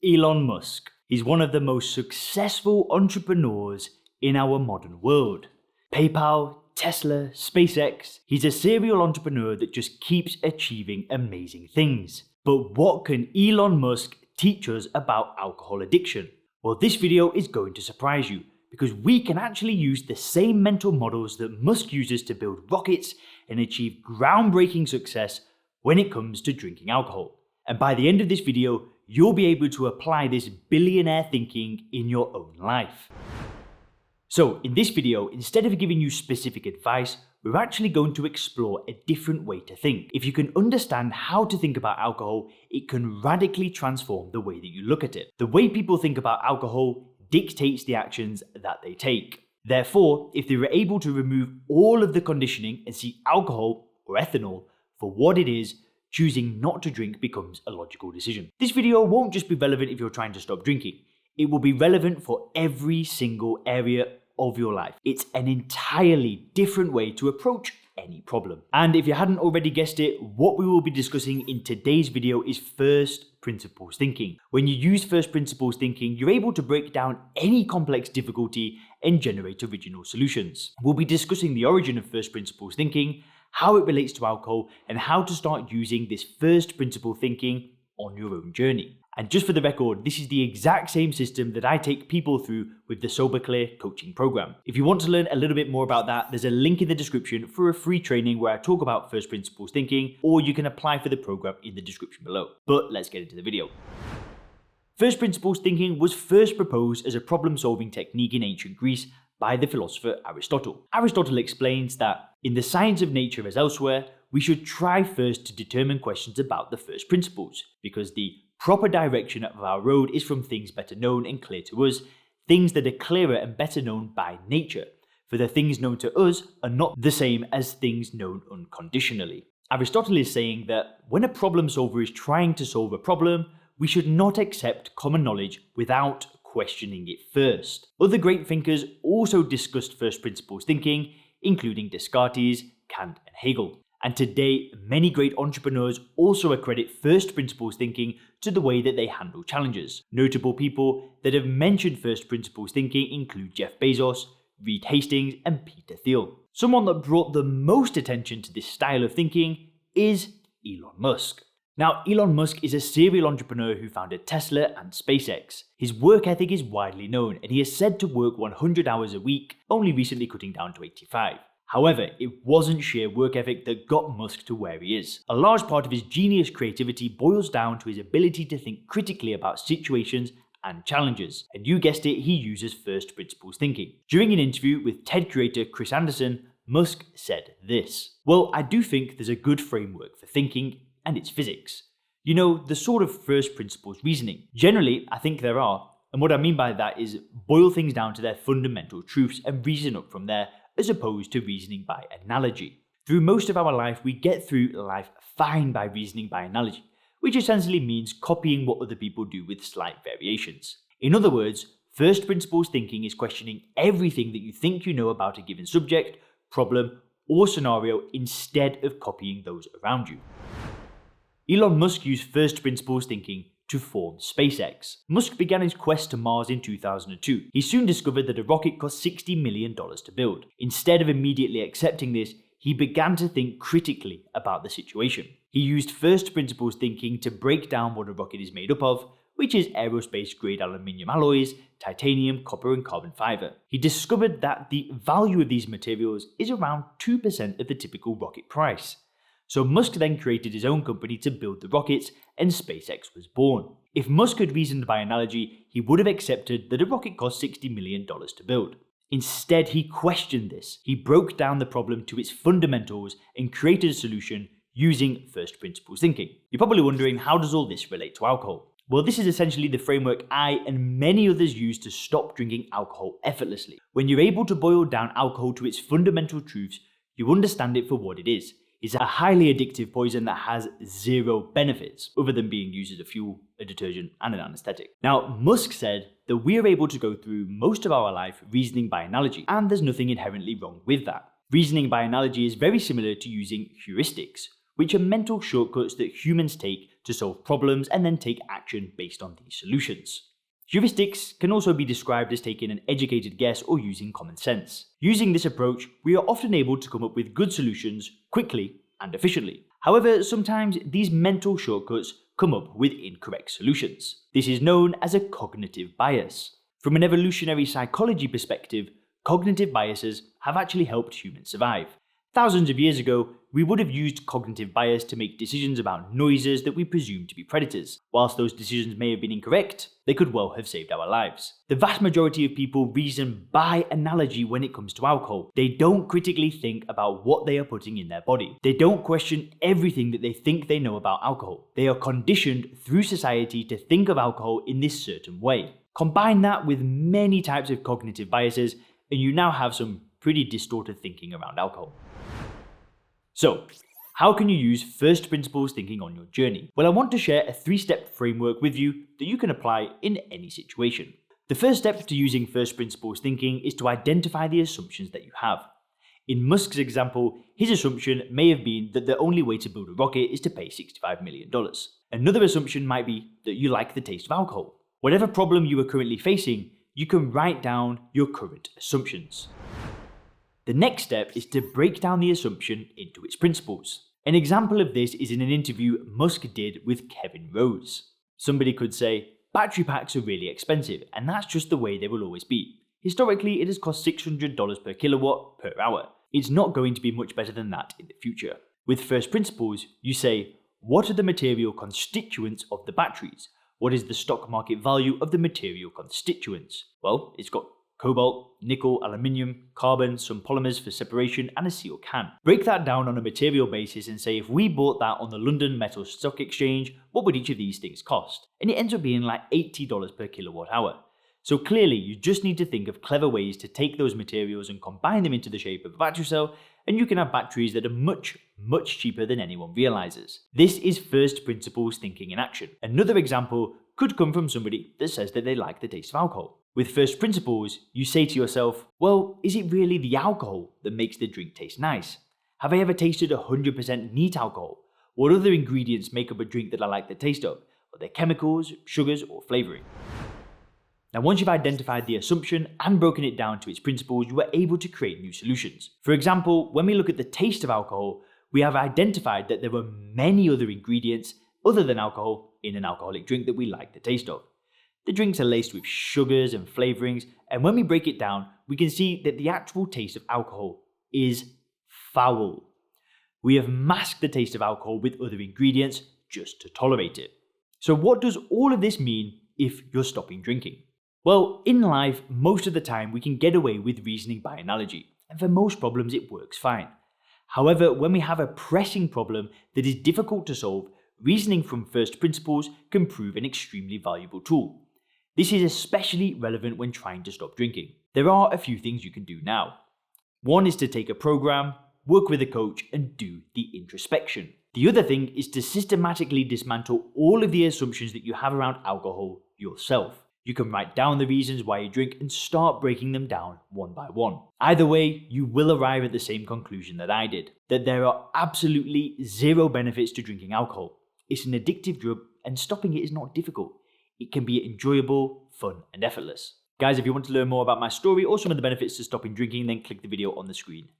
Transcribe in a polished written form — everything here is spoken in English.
Elon Musk. He's one of the most successful entrepreneurs in our modern world. PayPal, Tesla, SpaceX. He's a serial entrepreneur that just keeps achieving amazing things. But what can Elon Musk teach us about alcohol addiction? Well, this video is going to surprise you because we can actually use the same mental models that Musk uses to build rockets and achieve groundbreaking success when it comes to drinking alcohol. And by the end of this video, you'll be able to apply this billionaire thinking in your own life. So in this video, instead of giving you specific advice, we're actually going to explore a different way to think. If you can understand how to think about alcohol, it can radically transform the way that you look at it. The way people think about alcohol dictates the actions that they take. Therefore, if they were able to remove all of the conditioning and see alcohol or ethanol for what it is, choosing not to drink becomes a logical decision. This video won't just be relevant if you're trying to stop drinking. It will be relevant for every single area of your life. It's an entirely different way to approach any problem. And if you hadn't already guessed it, what we will be discussing in today's video is first principles thinking. When you use first principles thinking, you're able to break down any complex difficulty and generate original solutions. We'll be discussing the origin of first principles thinking, how it relates to alcohol, and how to start using this first principle thinking on your own journey. And just for the record, this is the exact same system that I take people through with the Sober Clear coaching program. If you want to learn a little bit more about that, there's a link in the description for a free training where I talk about first principles thinking, or you can apply for the program in the description below. But let's get into the video. First principles thinking was first proposed as a problem-solving technique in ancient Greece by the philosopher Aristotle. Aristotle explains that in the science of nature as elsewhere, we should try first to determine questions about the first principles, because the proper direction of our road is from things better known and clear to us, things that are clearer and better known by nature, for the things known to us are not the same as things known unconditionally. Aristotle is saying that when a problem solver is trying to solve a problem, we should not accept common knowledge without questioning it first. Other great thinkers also discussed first principles thinking, including Descartes, Kant, and Hegel. And today, many great entrepreneurs also accredit first principles thinking to the way that they handle challenges. Notable people that have mentioned first principles thinking include Jeff Bezos, Reed Hastings, and Peter Thiel. Someone that brought the most attention to this style of thinking is Elon Musk. Now, Elon Musk is a serial entrepreneur who founded Tesla and SpaceX. His work ethic is widely known, and he is said to work 100 hours a week, only recently cutting down to 85. However, it wasn't sheer work ethic that got Musk to where he is. A large part of his genius creativity boils down to his ability to think critically about situations and challenges. And you guessed it, he uses first principles thinking. During an interview with TED creator Chris Anderson, Musk said this: "Well, I do think there's a good framework for thinking, and it's physics. You know, the sort of first principles reasoning. Generally, I think there are, and what I mean by that is boil things down to their fundamental truths and reason up from there, as opposed to reasoning by analogy. Through most of our life, we get through life fine by reasoning by analogy, which essentially means copying what other people do with slight variations. In other words, first principles thinking is questioning everything that you think you know about a given subject, problem, or scenario instead of copying those around you." Elon Musk used first principles thinking to form SpaceX. Musk began his quest to Mars in 2002. He soon discovered that a rocket cost $60 million to build. Instead of immediately accepting this, he began to think critically about the situation. He used first principles thinking to break down what a rocket is made up of, which is aerospace-grade aluminium alloys, titanium, copper, and carbon fiber. He discovered that the value of these materials is around 2% of the typical rocket price. So Musk then created his own company to build the rockets, and SpaceX was born. If Musk had reasoned by analogy, he would have accepted that a rocket cost $60 million to build. Instead, he questioned this. He broke down the problem to its fundamentals and created a solution using first principles thinking. You're probably wondering, how does all this relate to alcohol? Well, this is essentially the framework I and many others use to stop drinking alcohol effortlessly. When you're able to boil down alcohol to its fundamental truths, you understand it for what it is. It's a highly addictive poison that has zero benefits, other than being used as a fuel, a detergent, and an anesthetic. Now, Musk said that we are able to go through most of our life reasoning by analogy, and there's nothing inherently wrong with that. Reasoning by analogy is very similar to using heuristics, which are mental shortcuts that humans take to solve problems and then take action based on these solutions. Heuristics can also be described as taking an educated guess or using common sense. Using this approach, we are often able to come up with good solutions quickly and efficiently. However, sometimes these mental shortcuts come up with incorrect solutions. This is known as a cognitive bias. From an evolutionary psychology perspective, cognitive biases have actually helped humans survive. Thousands of years ago, we would have used cognitive bias to make decisions about noises that we presumed to be predators. Whilst those decisions may have been incorrect, they could well have saved our lives. The vast majority of people reason by analogy when it comes to alcohol. They don't critically think about what they are putting in their body. They don't question everything that they think they know about alcohol. They are conditioned through society to think of alcohol in this certain way. Combine that with many types of cognitive biases, and you now have some pretty distorted thinking around alcohol. So, how can you use first principles thinking on your journey? Well, I want to share a 3-step framework with you that you can apply in any situation. The first step to using first principles thinking is to identify the assumptions that you have. In Musk's example, his assumption may have been that the only way to build a rocket is to pay $65 million. Another assumption might be that you like the taste of alcohol. Whatever problem you are currently facing, you can write down your current assumptions. The next step is to break down the assumption into its principles. An example of this is in an interview Musk did with Kevin Rose. Somebody could say, battery packs are really expensive, and that's just the way they will always be. Historically, it has cost $600 per kilowatt per hour. It's not going to be much better than that in the future. With first principles, you say, what are the material constituents of the batteries? What is the stock market value of the material constituents? Well, it's got cobalt, nickel, aluminium, carbon, some polymers for separation, and a seal can. Break that down on a material basis and say if we bought that on the London Metal Stock Exchange, what would each of these things cost? And it ends up being like $80 per kilowatt hour. So clearly, you just need to think of clever ways to take those materials and combine them into the shape of a battery cell, and you can have batteries that are much, much cheaper than anyone realizes. This is first principles thinking in action. Another example could come from somebody that says that they like the taste of alcohol. With first principles, you say to yourself, well, is it really the alcohol that makes the drink taste nice? Have I ever tasted 100% neat alcohol? What other ingredients make up a drink that I like the taste of? Are they chemicals, sugars, or flavoring? Now, once you've identified the assumption and broken it down to its principles, you are able to create new solutions. For example, when we look at the taste of alcohol, we have identified that there are many other ingredients other than alcohol in an alcoholic drink that we like the taste of. The drinks are laced with sugars and flavorings, and when we break it down, we can see that the actual taste of alcohol is foul. We have masked the taste of alcohol with other ingredients just to tolerate it. So what does all of this mean if you're stopping drinking? Well, in life, most of the time we can get away with reasoning by analogy, and for most problems it works fine. However, when we have a pressing problem that is difficult to solve, reasoning from first principles can prove an extremely valuable tool. This is especially relevant when trying to stop drinking. There are a few things you can do now. One is to take a program, work with a coach, and do the introspection. The other thing is to systematically dismantle all of the assumptions that you have around alcohol yourself. You can write down the reasons why you drink and start breaking them down one by one. Either way, you will arrive at the same conclusion that I did, that there are absolutely zero benefits to drinking alcohol. It's an addictive drug, and stopping it is not difficult. It can be enjoyable, fun, and effortless. Guys, if you want to learn more about my story or some of the benefits to stopping drinking, then click the video on the screen